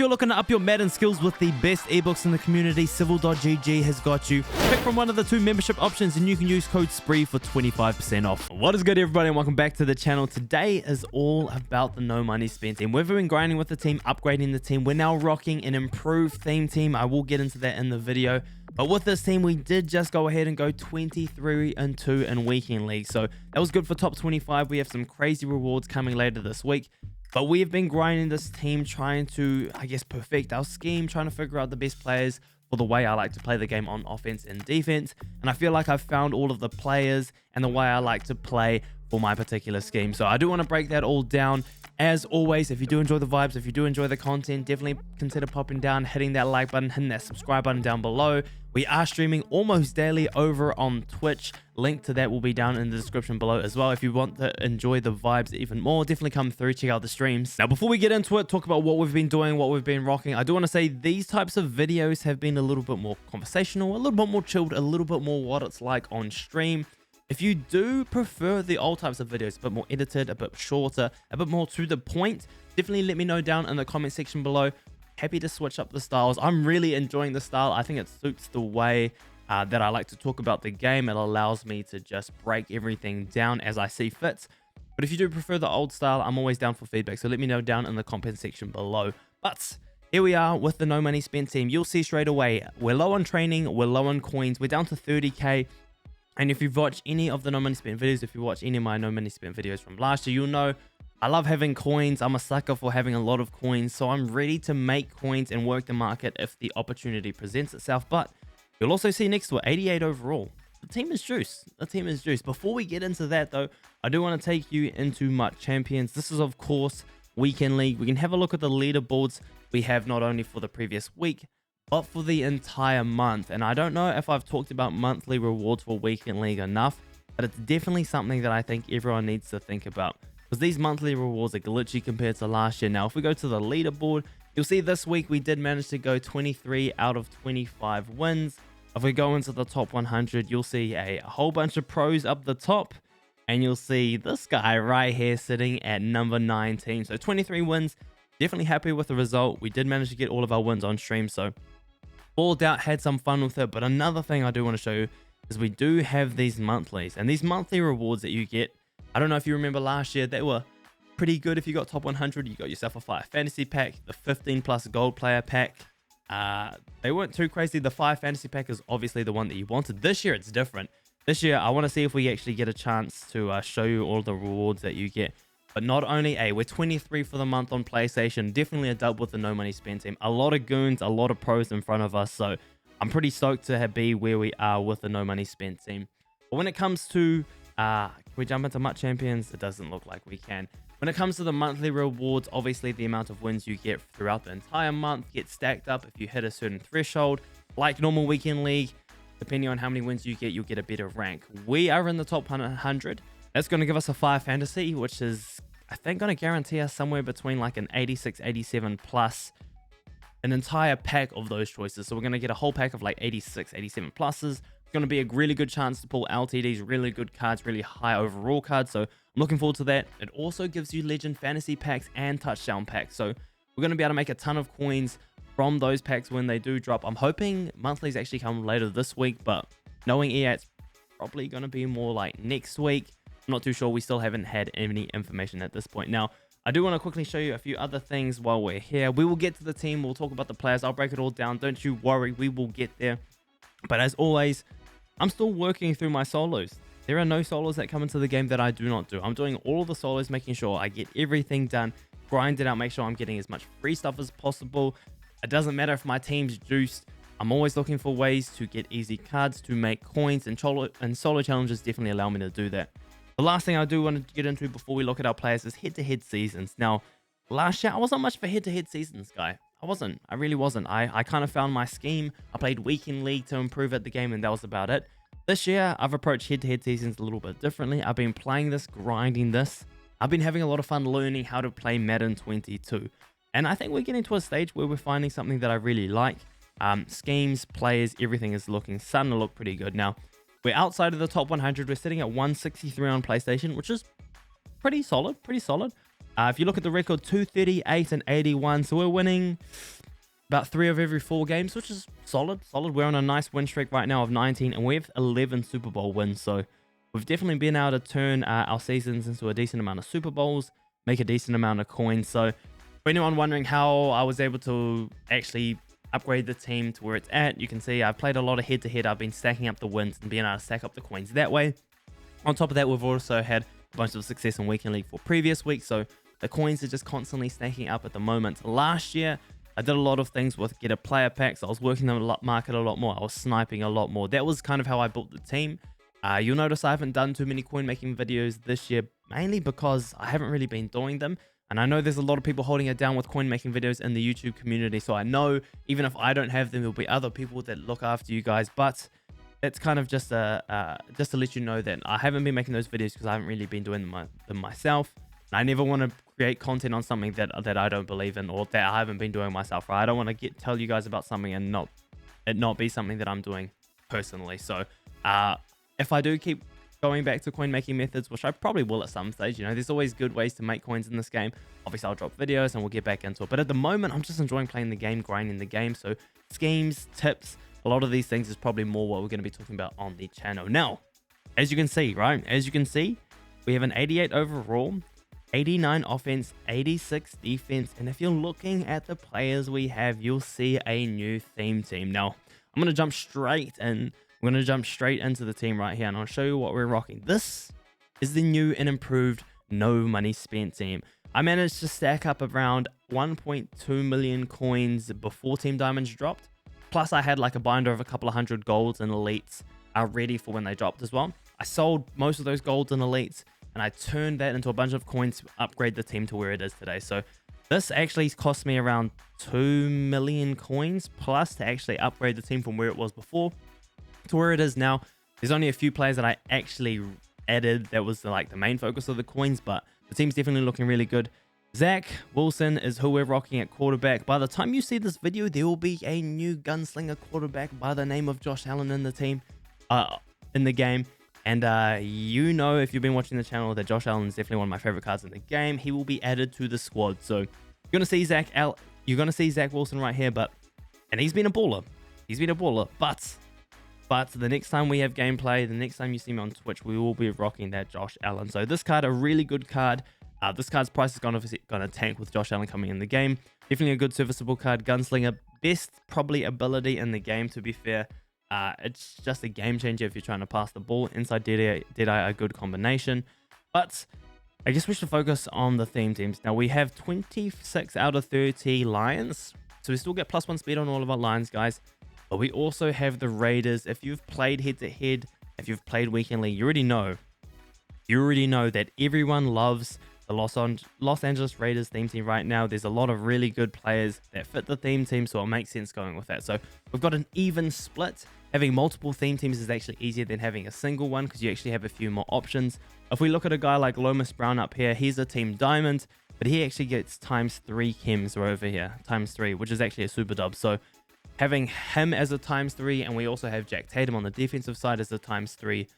you're looking to up your Madden skills with the best ebooks in the community, Civil.gg has got you. Pick from one of the 2 membership options and you can use code SPREE for 25% off. What is good, everybody, and welcome back to the channel. Today is all about the no money spent team. We've been grinding with the team, upgrading the team. We're now rocking an improved theme team. I will get into that in the video. But with this team, we did just go ahead and go 23-2 in weekend league. So that was good for top 25. We have some crazy rewards coming later this week. But we have been grinding this team, trying to, I guess, perfect our scheme, trying to figure out the best players for the way I like to play the game on offense and defense. And I feel like I've found all of the players and the way I like to play for my particular scheme. So I do want to break that all down. As always, if you do enjoy the vibes, if you do enjoy the content, definitely consider popping down, hitting that like button, hitting that subscribe button down below. We are streaming almost daily over on Twitch. Link to that will be down in the description below as well. If you want to enjoy the vibes even more, definitely come through, check out the streams. Now, before we get into it, talk about what we've been doing, what we've been rocking, I do want to say these types of videos have been a little bit more conversational, a little bit more chilled, a little bit more what it's like on stream. If you do prefer the old types of videos, a bit more edited, a bit shorter, a bit more to the point, definitely let me know down in the comment section below. Happy to switch up the styles. I'm really enjoying the style. I think it suits the way that I like to talk about the game. It allows me to just break everything down as I see fit. But if you do prefer the old style, I'm always down for feedback. So let me know down in the comment section below. But here we are with the no money spent team. You'll see straight away, we're low on training, we're low on coins, we're down to 30k. And if you've watched any of the no money spent videos, if you watch any of my no money spent videos from last year, you'll know I love having coins. I'm a sucker for having a lot of coins. So I'm ready to make coins and work the market if the opportunity presents itself. But you'll also see next to it, 88 overall. The team is juice. The team is juice. Before we get into that, though, I do want to take you into MUT Champions. This is, of course, Weekend League. We can have a look at the leaderboards we have not only for the previous week, but for the entire month. And I don't know if I've talked about monthly rewards for Weekend League enough, but it's definitely something that I think everyone needs to think about. Because these monthly rewards are glitchy compared to last year. Now, if we go to the leaderboard, you'll see this week we did manage to go 23 out of 25 wins. If we go into the top 100, you'll see a whole bunch of pros up the top. And you'll see this guy right here sitting at number 19. So 23 wins. Definitely happy with the result. We did manage to get all of our wins on stream. So balled out, had some fun with it. But another thing I do want to show you is we do have these monthlies. And these monthly rewards that you get, I don't know if you remember last year, they were pretty good. If you got top 100, you got yourself a Fire Fantasy pack, the 15 plus gold player pack. They weren't too crazy. The Fire Fantasy pack is obviously the one that you wanted. This year, it's different. This year, I want to see if we actually get a chance to show you all the rewards that you get. But not only, we're 23 for the month on PlayStation. Definitely a dub with the no money spent team. A lot of goons, a lot of pros in front of us. So I'm pretty stoked to be where we are with the no money spent team. But when it comes to can we jump into MUT Champions? It doesn't look like we can. When it comes to the monthly rewards, obviously the amount of wins you get throughout the entire month gets stacked up if you hit a certain threshold. Like normal Weekend League, depending on how many wins you get, you'll get a better rank. We are in the top 100. That's going to give us a Fire Fantasy, which is, I think, going to guarantee us somewhere between like an 86, 87 plus an entire pack of those choices. So we're going to get a whole pack of like 86, 87 pluses. Going to be a really good chance to pull LTDs, really good cards, really high overall cards. So I'm looking forward to that. It also gives you Legend Fantasy packs and Touchdown packs. So we're going to be able to make a ton of coins from those packs when they do drop. I'm hoping monthlies actually come later this week, but knowing EA, it's probably going to be more like next week. I'm not too sure. We still haven't had any information at this point. Now, I do want to quickly show you a few other things while we're here. We will get to the team. We'll talk about the players. I'll break it all down. Don't you worry. We will get there. But as always, I'm still working through my solos. There are no solos that come into the game that I do not do. I'm doing all of the solos, making sure I get everything done, grind it out, make sure I'm getting as much free stuff as possible. It doesn't matter if my team's juiced. I'm always looking for ways to get easy cards, to make coins, and solo challenges definitely allow me to do that. The last thing I do want to get into before we look at our players is head-to-head seasons. Now, last year, I wasn't much for head-to-head seasons, guy. I really wasn't. I kind of found my scheme. I played Weekend League to improve at the game, and that was about it. This year, I've approached head-to-head seasons a little bit differently. I've been playing this, grinding this. I've been having a lot of fun learning how to play Madden 22. And I think we're getting to a stage where we're finding something that I really like. Schemes, players, everything is starting to look pretty good. Now, we're outside of the top 100. We're sitting at 163 on PlayStation, which is pretty solid. If you look at the record, 238 and 81. So we're winning about 3 of every 4 games, which is solid. We're on a nice win streak right now of 19, and we have 11 Super Bowl wins. So we've definitely been able to turn our seasons into a decent amount of Super Bowls, make a decent amount of coins. So for anyone wondering how I was able to actually upgrade the team to where it's at, you can see I've played a lot of head-to-head. I've been stacking up the wins and being able to stack up the coins that way. On top of that, we've also had a bunch of success in Weekend League for previous weeks, so the coins are just constantly stacking up at the moment. Last year, I did a lot of things with get a player packs. I was working the market a lot more. I was sniping a lot more. That was kind of how I built the team. You'll notice I haven't done too many coin making videos this year, mainly because I haven't really been doing them. And I know there's a lot of people holding it down with coin making videos in the YouTube community. So I know even if I don't have them, there'll be other people that look after you guys. But that's kind of just to let you know that I haven't been making those videos because I haven't really been doing them myself. I never want to create content on something that I don't believe in or that I haven't been doing myself. Right? I don't want to tell you guys about something and not be something that I'm doing personally. So if I do keep going back to coin making methods, which I probably will at some stage, you know, there's always good ways to make coins in this game. Obviously, I'll drop videos and we'll get back into it. But at the moment, I'm just enjoying playing the game, grinding the game. So schemes, tips, a lot of these things is probably more what we're going to be talking about on the channel. Now, as you can see, right? As you can see, we have an 88 overall, 89 offense, 86 defense. And if you're looking at the players we have, you'll see a new theme team. Now, I'm going to jump straight in. We're going to jump straight into the team right here, and I'll show you what we're rocking. This is the new and improved no money spent team. I managed to stack up around 1.2 million coins before Team Diamonds dropped. Plus, I had like a binder of a couple of hundred golds and elites ready for when they dropped as well. I sold most of those golds and elites, and I turned that into a bunch of coins to upgrade the team to where it is today. So this actually cost me around 2 million coins plus to actually upgrade the team from where it was before to where it is now. There's only a few players that I actually added that was like the main focus of the coins, but the team's definitely looking really good. Zach Wilson is who we're rocking at quarterback. By the time you see this video, there will be a new gunslinger quarterback by the name of Josh Allen in the team, in the game. And you know, if you've been watching the channel, that Josh Allen is definitely one of my favorite cards in the game. He will be added to the squad. So you're gonna see Zach Wilson right here, and he's been a baller. But the next time we have gameplay, the next time you see me on Twitch, we will be rocking that Josh Allen. So this card, a really good card. This card's price is going to tank with Josh Allen coming in the game. Definitely a good serviceable card. Gunslinger, best probably ability in the game, to be fair. It's just a game changer if you're trying to pass the ball. Inside Deadeye, a good combination. But I guess we should focus on the theme teams. Now we have 26 out of 30 Lions. So we still get +1 speed on all of our Lions, guys. But we also have the Raiders. If you've played head-to-head, if you've played Weekend League, you already know that everyone loves the Los Angeles Raiders theme team right now. There's a lot of really good players that fit the theme team, so it makes sense going with that. So we've got an even split. Having multiple theme teams is actually easier than having a single one because you actually have a few more options. If we look at a guy like Lomas Brown up here, he's a Team Diamond, but he actually gets ×3 chems over here, ×3, which is actually a super dub. So having him as a ×3, and we also have Jack Tatum on the defensive side as a ×3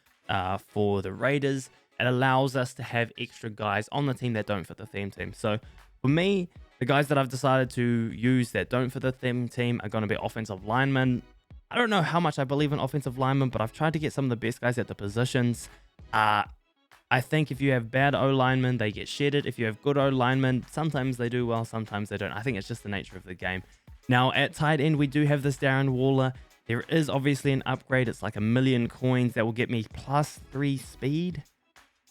for the Raiders, it allows us to have extra guys on the team that don't fit the theme team. So for me, the guys that I've decided to use that don't fit the theme team are going to be offensive linemen. I don't know how much I believe in offensive linemen, but I've tried to get some of the best guys at the positions. I think if you have bad O-linemen, they get shedded. If you have good O-linemen, sometimes they do well, sometimes they don't. I think it's just the nature of the game. Now, at tight end, we do have this Darren Waller. There is obviously an upgrade. It's like 1 million coins that will get me +3 speed.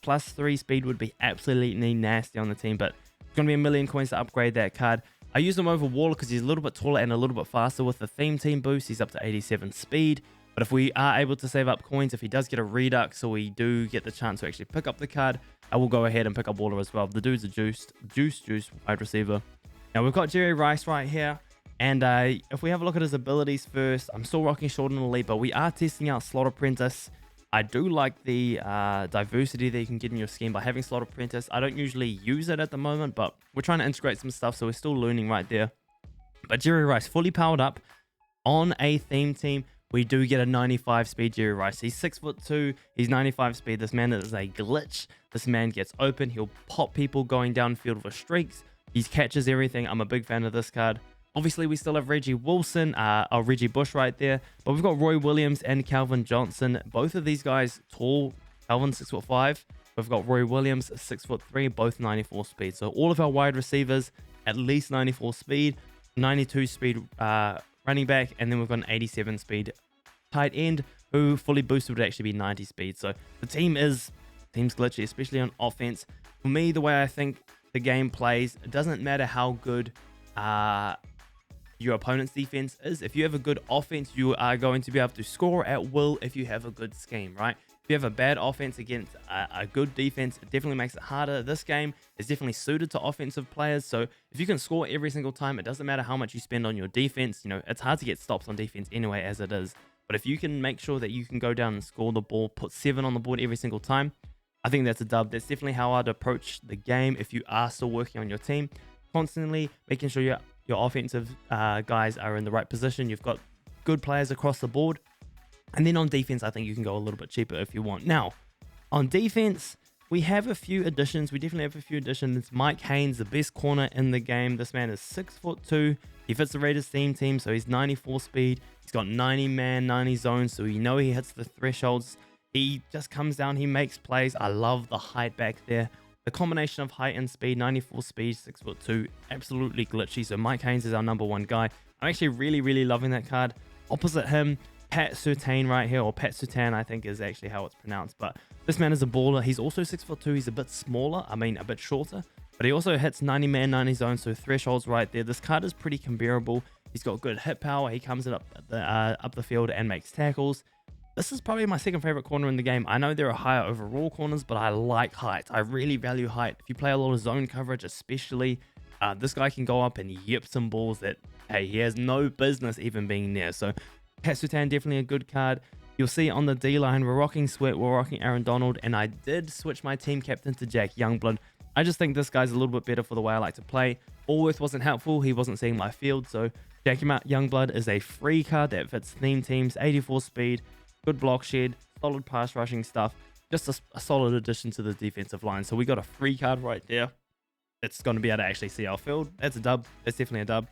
+3 speed would be absolutely nasty on the team, but it's going to be 1 million coins to upgrade that card. I use him over Waller because he's a little bit taller and a little bit faster with the theme team boost. He's up to 87 speed. But if we are able to save up coins, if he does get a redux, so we do get the chance to actually pick up the card, I will go ahead and pick up Waller as well. The dude's a juiced wide receiver. Now, we've got Jerry Rice right here. And if we have a look at his abilities first, I'm still rocking Short and Elite, but we are testing out Slot Apprentice. I do like the diversity that you can get in your scheme by having Slot Apprentice. I don't usually use it at the moment, but we're trying to integrate some stuff, so we're still learning right there. But Jerry Rice, fully powered up on a theme team we do get a 95 speed Jerry Rice. He's 6'2", he's 95 speed. This man is a glitch. This man gets open. He'll pop people going downfield with streaks. He catches everything. I'm a big fan of this card. Obviously, we still have Reggie Wilson, Reggie Bush right there. But we've got Roy Williams and Calvin Johnson. Both of these guys tall. Calvin 6'5". We've got Roy Williams 6'3", both 94 speed. So all of our wide receivers at least 94 speed, 92 speed running back, and then we've got an 87 speed tight end who fully boosted would actually be 90 speed. So the team's glitchy, especially on offense. For me, the way I think the game plays, it doesn't matter how good your opponent's defense is. If you have a good offense, you are going to be able to score at will if you have a good scheme, right? If you have a bad offense against a good defense, it definitely makes it harder. This game is definitely suited to offensive players. So if you can score every single time, it doesn't matter how much you spend on your defense. You know, it's hard to get stops on defense anyway as it is. But if you can make sure that you can go down and score the ball, put 7 on the board every single time, I think that's a dub. That's definitely how I'd approach the game if you are still working on your team. Constantly making sure your offensive guys are in the right position. You've got good players across the board. And then on defense, I think you can go a little bit cheaper if you want. Now, on defense, we have a few additions. We definitely have a few additions. Mike Haynes, the best corner in the game. This man is 6'2". He fits the Raiders team, so he's 94 speed. He's got 90 man, 90 zone, so you know he hits the thresholds. He just comes down, he makes plays. I love the height back there. The combination of height and speed, 94 speed, 6'2", absolutely glitchy. So Mike Haynes is our #1 guy. I'm actually really loving that card. Opposite him, Pat Surtain right here, or Pat Surtain, I think is actually how it's pronounced. But this man is a baller. He's also 6'2". He's a bit smaller. I mean, a bit shorter. But he also hits 90 man, 90 zone, so thresholds right there. This card is pretty comparable. He's got good hit power. He comes up the field and makes tackles. This is probably my second favorite corner in the game. I know there are higher overall corners, but I like height. I really value height. If you play a lot of zone coverage, especially, this guy can go up and yip some balls that, hey, he has no business even being there. So Pat Surtain, definitely a good card. You'll see on the D-line, we're rocking Sweat, we're rocking Aaron Donald, and I did switch my team captain to Jack Youngblood. I just think this guy's a little bit better for the way I like to play. Allworth wasn't helpful. He wasn't seeing my field, so Jack Youngblood is a free card that fits theme teams, 84 speed, good block shed, solid pass rushing stuff. Just a solid addition to the defensive line. So we got a free card right there. It's going to be able to actually see our field. That's a dub. That's definitely a dub.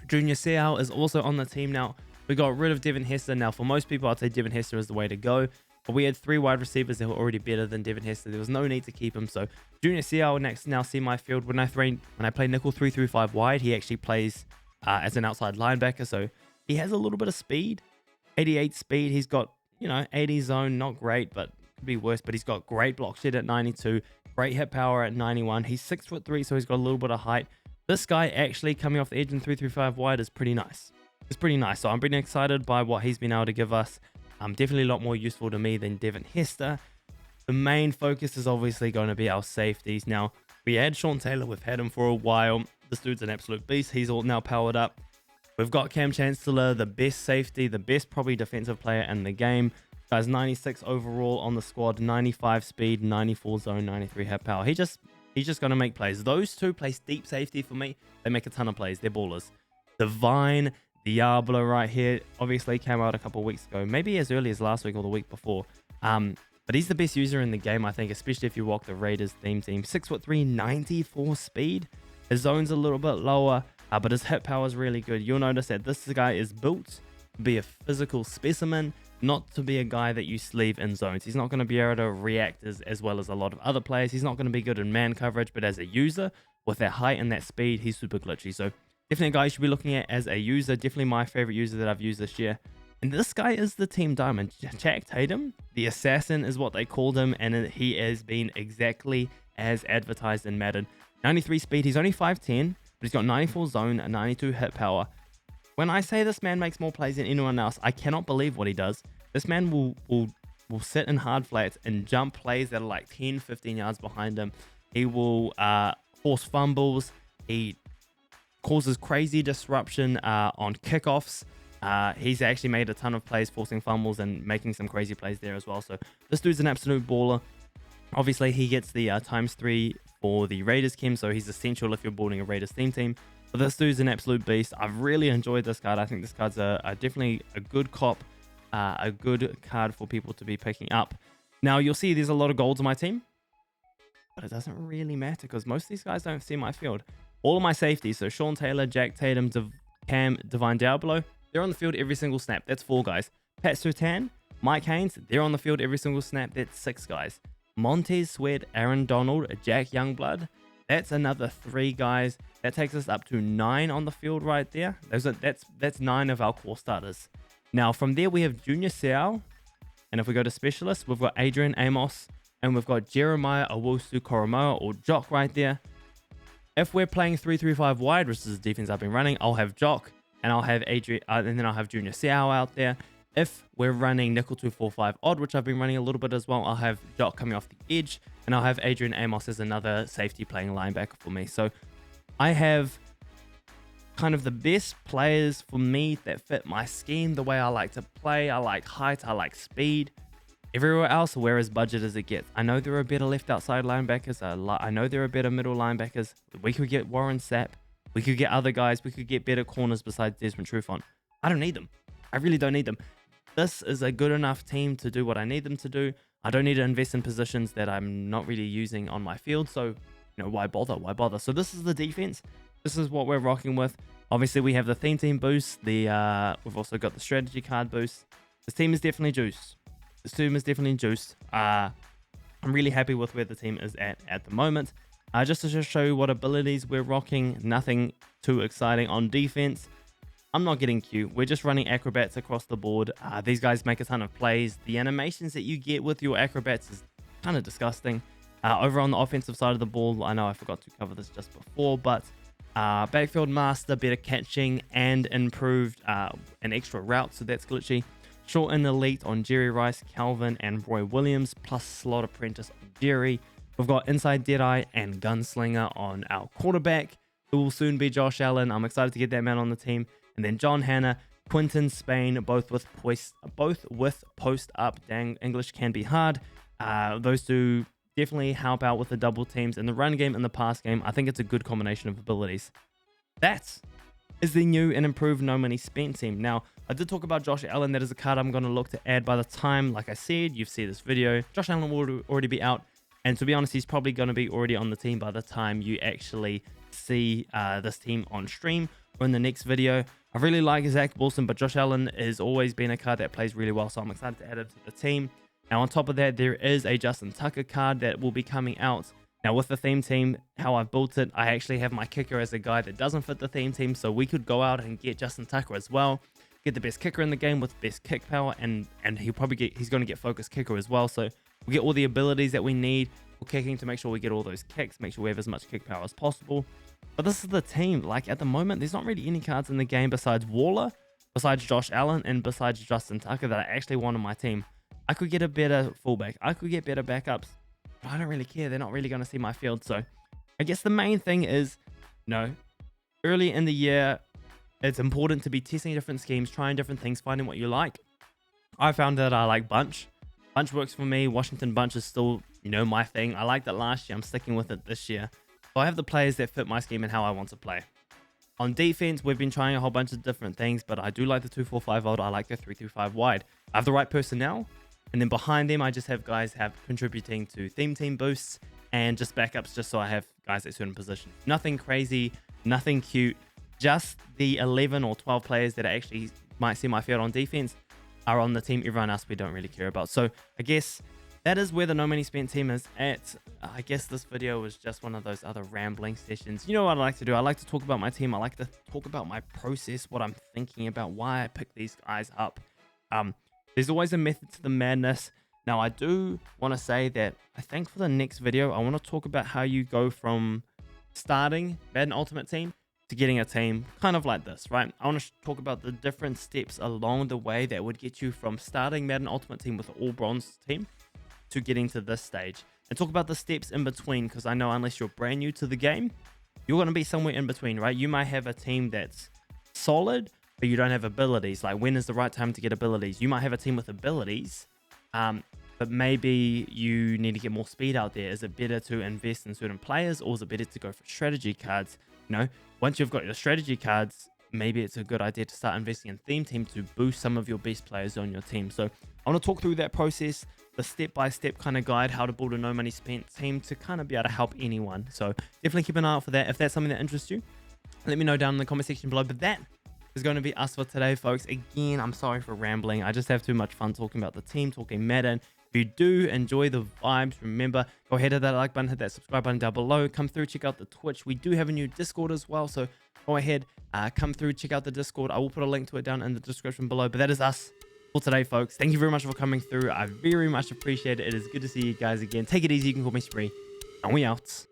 Junior Seau is also on the team now. We got rid of Devin Hester. Now, for most people, I'd say Devin Hester is the way to go. But we had 3 wide receivers that were already better than Devin Hester. There was no need to keep him. So Junior Seau next now see my field. When I play nickel 3-5 wide, he actually plays as an outside linebacker. So he has a little bit of speed. 88 speed. He's got, 80 zone. Not great, but could be worse. But he's got great block shed at 92. Great hit power at 91. He's 6'3", so he's got a little bit of height. This guy actually coming off the edge in 3-5 wide is pretty nice. It's pretty nice. So I'm pretty excited by what he's been able to give us. Definitely a lot more useful to me than Devin Hester. The main focus is obviously going to be our safeties. Now, we had Sean Taylor. We've had him for a while. This dude's an absolute beast. He's all now powered up. We've got Cam Chancellor, the best safety, the best probably defensive player in the game. Guy's 96 overall on the squad, 95 speed, 94 zone, 93 hit power. He's just going to make plays. Those two play deep safety for me. They make a ton of plays. They're ballers. Divine Diablo right here obviously came out a couple of weeks ago, maybe as early as last week or the week before. But he's the best user in the game, I think, especially if you walk the Raiders theme team. 6'3", 94 speed. His zone's a little bit lower, but his hit power is really good. You'll notice that this guy is built to be a physical specimen, not to be a guy that you sleeve in zones. He's not going to be able to react as well as a lot of other players. He's not going to be good in man coverage, but as a user, with that height and that speed, he's super glitchy. So definitely a guy you should be looking at as a user. Definitely my favorite user that I've used this year. And this guy is the team diamond. Jack Tatum, the assassin is what they called him. And he has been exactly as advertised in Madden. 93 speed. He's only 5'10", but he's got 94 zone and 92 hit power. When I say this man makes more plays than anyone else, I cannot believe what he does. This man will sit in hard flats and jump plays that are like 10, 15 yards behind him. He will force fumbles. He causes crazy disruption on kickoffs. He's actually made a ton of plays forcing fumbles and making some crazy plays there as well. So this dude's an absolute baller. Obviously, he gets the ×3 for the Raiders chem, so he's essential if you're building a Raiders theme team. But this dude's an absolute beast. I've really enjoyed this card. I think this card's definitely a good cop a good card for people to be picking up. Now, you'll see there's a lot of golds on my team, but it doesn't really matter because most of these guys don't see my field. All of my safeties, so Sean Taylor, Jack Tatum, Cam, Divine Diablo, they're on the field every single snap. That's 4 guys. Pat Surtain, Mike Haynes, they're on the field every single snap. That's 6 guys. Montez Sweat, Aaron Donald, Jack Youngblood, that's another 3 guys. That takes us up to 9 on the field right there. That's 9 of our core starters. Now, from there, we have Junior Seau. And if we go to specialists, we've got Adrian Amos. And we've got Jeremiah Owusu Koromoa, or Jock right there. If we're playing 3-3-5 wide, which is the defense I've been running, I'll have Jock. And I'll have Adrian, and then I'll have Junior Seau out there. If we're running nickel 2-4-5 odd, which I've been running a little bit as well, I'll have Jock coming off the edge. And I'll have Adrian Amos as another safety playing linebacker for me. So I have kind of the best players for me that fit my scheme, the way I like to play. I like height, I like speed. Everywhere else, we're as budget as it gets. I know there are better left outside linebackers. I know there are better middle linebackers. We could get Warren Sapp. We could get other guys. We could get better corners besides Desmond Trufant. I don't need them. I really don't need them. This is a good enough team to do what I need them to do. I don't need to invest in positions that I'm not really using on my field. So, why bother? Why bother? So this is the defense. This is what we're rocking with. Obviously, we have the theme team boost. We've also got the strategy card boost. This team is definitely juiced. I'm really happy with where the team is at the moment. Just to show you what abilities we're rocking, nothing too exciting on defense. I'm not getting cute. We're just running acrobats across the board. These guys make a ton of plays. The animations that you get with your acrobats is kind of disgusting. Over on the offensive side of the ball, I know I forgot to cover this just before, but backfield master, better catching, and improved an extra route, so that's glitchy. Short and elite on Jerry Rice, Calvin, and Roy Williams, plus slot apprentice on Jerry. We've got inside Deadeye and gunslinger on our quarterback, who will soon be Josh Allen. I'm excited to get that man on the team. And then John Hanna, Quinton Spain, both with post up. Dang, English can be hard. Those two definitely help out with the double teams in the run game and the pass game. I think it's a good combination of abilities. That is the new and improved No Money Spent team. Now, I did talk about Josh Allen. That is a card I'm going to look to add by the time, like I said, you've seen this video. Josh Allen will already be out. And to be honest, he's probably going to be already on the team by the time you actually see this team on stream or in the next video. I really like Zach Wilson, but Josh Allen has always been a card that plays really well, so I'm excited to add him to the team. Now, on top of that, there is a Justin Tucker card that will be coming out. Now, with the theme team, how I've built it, I actually have my kicker as a guy that doesn't fit the theme team, so we could go out and get Justin Tucker as well, get the best kicker in the game with best kick power, and he's going to get focused kicker as well, so we get all the abilities that we need for kicking to make sure we get all those kicks, make sure we have as much kick power as possible. But this is the team. Like, at the moment, there's not really any cards in the game besides Waller, besides Josh Allen, and besides Justin Tucker that I actually want on my team. I could get a better fullback. I could get better backups. But I don't really care. They're not really going to see my field. So I guess the main thing is, early in the year, it's important to be testing different schemes, trying different things, finding what you like. I found that I like Bunch. Bunch works for me. Washington Bunch is still, my thing. I liked it last year. I'm sticking with it this year. So I have the players that fit my scheme and how I want to play. On defense, we've been trying a whole bunch of different things, but I do like the 2-4-5 odd. I like the 3-3-5 wide. I have the right personnel. And then behind them, I just have guys contributing to theme team boosts and just backups, just so I have guys at certain positions. Nothing crazy, nothing cute. Just the 11 or 12 players that actually might see my field on defense are on the team. Everyone else we don't really care about. So I guess that is where the No Money Spent team is at. I guess this video was just one of those other rambling sessions. You know what I like to do? I like to talk about my team. I like to talk about my process, what I'm thinking about, why I pick these guys up. There's always a method to the madness. Now, I do want to say that I think for the next video, I want to talk about how you go from starting Madden Ultimate Team to getting a team kind of like this, right? I want to talk about the different steps along the way that would get you from starting Madden Ultimate Team with an all-bronze team to getting to this stage. And talk about the steps in between, because I know unless you're brand new to the game, you're going to be somewhere in between, right? You might have a team that's solid, but you don't have abilities. Like, when is the right time to get abilities? You might have a team with abilities, but maybe you need to get more speed out there. Is it better to invest in certain players, or is it better to go for strategy cards? Once you've got your strategy cards, maybe it's a good idea to start investing in theme team to boost some of your best players on your team. So I want to talk through that process, the step-by-step kind of guide, how to build a no money spent team to kind of be able to help anyone. So definitely keep an eye out for that. If that's something that interests you, let me know down in the comment section below. But that is going to be us for today, folks. Again, I'm sorry for rambling. I just have too much fun talking about the team, talking Madden. If you do enjoy the vibes, remember, go ahead, hit that like button, hit that subscribe button down below. Come through, check out the Twitch. We do have a new Discord as well, so go ahead, come through, check out the Discord. I will put a link to it down in the description below. But that is us for today, folks. Thank you very much for coming through. I very much appreciate it. It is good to see you guys again. Take it easy. You can call me Spree, and we out.